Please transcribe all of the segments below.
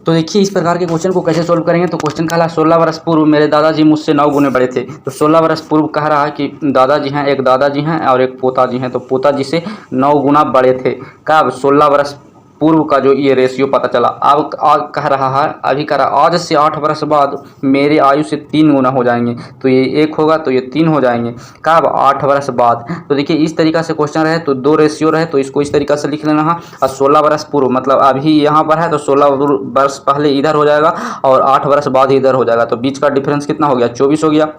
तो देखिए इस प्रकार के क्वेश्चन को कैसे सोल्व करेंगे। तो क्वेश्चन कह रहा है 16 वर्ष पूर्व मेरे दादाजी मुझसे 9 गुने बड़े थे। तो 16 वर्ष पूर्व कह रहा है कि दादाजी हैं, एक दादाजी हैं और एक पोताजी हैं। तो पोताजी से 9 गुना बड़े थे। कब? 16 वर्ष पूर्व का जो ये रेशियो पता चला। अब कह रहा है, अभी कह रहा आज से 8 वर्ष बाद मेरे आयु से 3 गुना हो जाएंगे। तो ये 1 होगा तो ये 3 हो जाएंगे। कब? 8 वर्ष बाद। तो देखिए इस तरीका से क्वेश्चन रहे तो 2 रेशियो रहे तो इसको इस तरीका से लिख लेना है। और 16 वर्ष पूर्व मतलब अभी यहाँ पर है तो 16 वर्ष पहले इधर हो जाएगा और 8 वर्ष बाद इधर हो जाएगा। तो बीच का डिफरेंस कितना हो गया? 24 हो गया।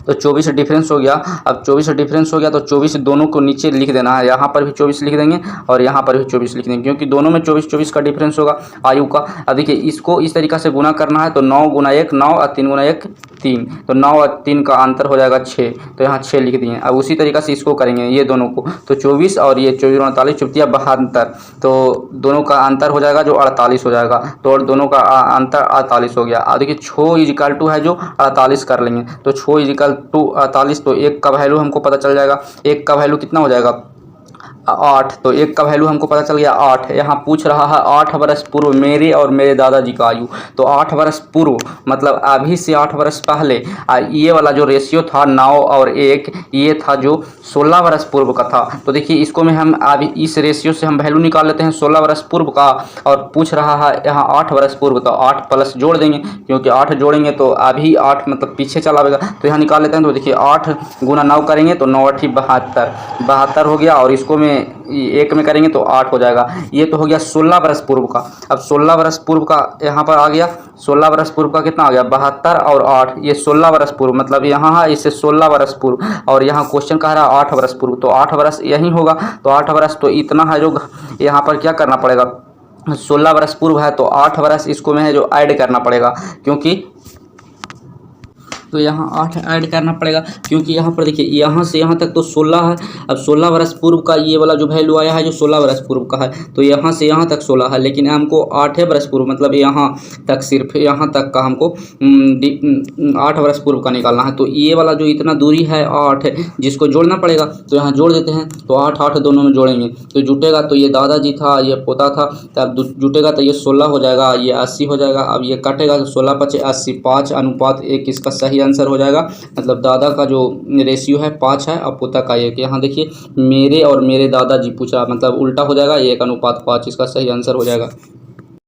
तो 24 डिफरेंस हो गया। अब 24 डिफरेंस हो गया तो 24 दोनों को नीचे लिख देना है। यहाँ पर भी 24 लिख देंगे और यहाँ पर भी 24 लिख देंगे, क्योंकि दोनों में 24 का डिफरेंस होगा आयु का। अब देखिए इसको इस तरीका से गुना करना है। तो 9 गुना 1 9 और 3 गुना 1 3। तो 9 और 3 का अंतर हो जाएगा 6। तो यहाँ 6 लिख दिए। अब उसी तरीका से इसको करेंगे ये दोनों को। तो 24 और ये 24 48 चौथिया 72। तो दोनों का अंतर हो जाएगा जो 48 हो जाएगा। तो और दोनों का अंतर 48 हो गया। अब देखिए 6 इजिकल टू है जो 48 कर लेंगे। तो 6 इजिकल टू 48। तो 1 का वैल्यू हमको पता चल जाएगा। 1 का वैल्यू कितना हो जाएगा? 8। तो 1 का वैल्यू हमको पता चल गया 8। यहाँ पूछ रहा है 8 वर्ष पूर्व मेरे और मेरे दादाजी का आयु। तो 8 वर्ष पूर्व मतलब अभी से 8 वर्ष पहले ये वाला जो रेशियो था 9 और 1 ये था जो 16 वर्ष पूर्व का था। तो देखिए इसको में हम अभी इस रेशियो से हम वैल्यू निकाल लेते हैं 16 वर्ष पूर्व का। और पूछ रहा है यहाँ 8 वर्ष पूर्व। तो 8 प्लस जोड़ देंगे, क्योंकि 8 जोड़ेंगे तो अभी 8 मतलब पीछे चला आएगा। तो यहाँ निकाल लेते हैं। तो देखिए 8 गुना 9 करेंगे तो 9 8 72 हो गया। और इसको में 1 में करेंगे तो 8 हो जाएगा। ये तो हो गया 16 वर्ष पूर्व का। अब 16 वर्ष पूर्व का यहाँ पर आ गया। 16 वर्ष पूर्व का कितना आ गया? 72 और 8। ये 16 वर्ष पूर्व मतलब यहाँ है इससे 16 वर्ष पूर्व। और यहाँ क्वेश्चन कह रहा है 8 वर्ष पूर्व। तो 8 वर्ष यही होगा। तो 8 वर्ष तो इतना है जो यहाँ पर क्या करना पड़ेगा? 16 वर्ष पूर्व है तो 8 वर्ष इसको में है जो ऐड करना पड़ेगा, क्योंकि तो यहाँ 8 ऐड करना पड़ेगा, क्योंकि यहाँ पर देखिए यहाँ से यहाँ तक तो 16 है। अब 16 वर्ष पूर्व का ये वाला जो वैल्यू आया है जो 16 वर्ष पूर्व का है, तो यहाँ से यहाँ तक 16 है। लेकिन हमको 8 वर्ष पूर्व मतलब यहाँ तक सिर्फ यहाँ तक का हमको 8 वर्ष पूर्व का निकालना है। तो ये वाला जो इतना दूरी है 8 जिसको जोड़ना पड़ेगा। तो यहाँ जोड़ देते हैं। तो 8 8 दोनों में जोड़ेंगे तो जुटेगा। तो ये दादाजी था, ये पोता था, तब जुटेगा तो ये 16 हो जाएगा, ये 80 हो जाएगा। अब ये काटेगा तो 16 5 80 5 अनुपात 1 इसका सही आंसर हो जाएगा। मतलब दादा का जो रेशियो है 5 है और पोता का 1। यहाँ देखिए मेरे और मेरे दादाजी पूछा मतलब उल्टा हो जाएगा, 1 अनुपात 5 इसका सही आंसर हो जाएगा।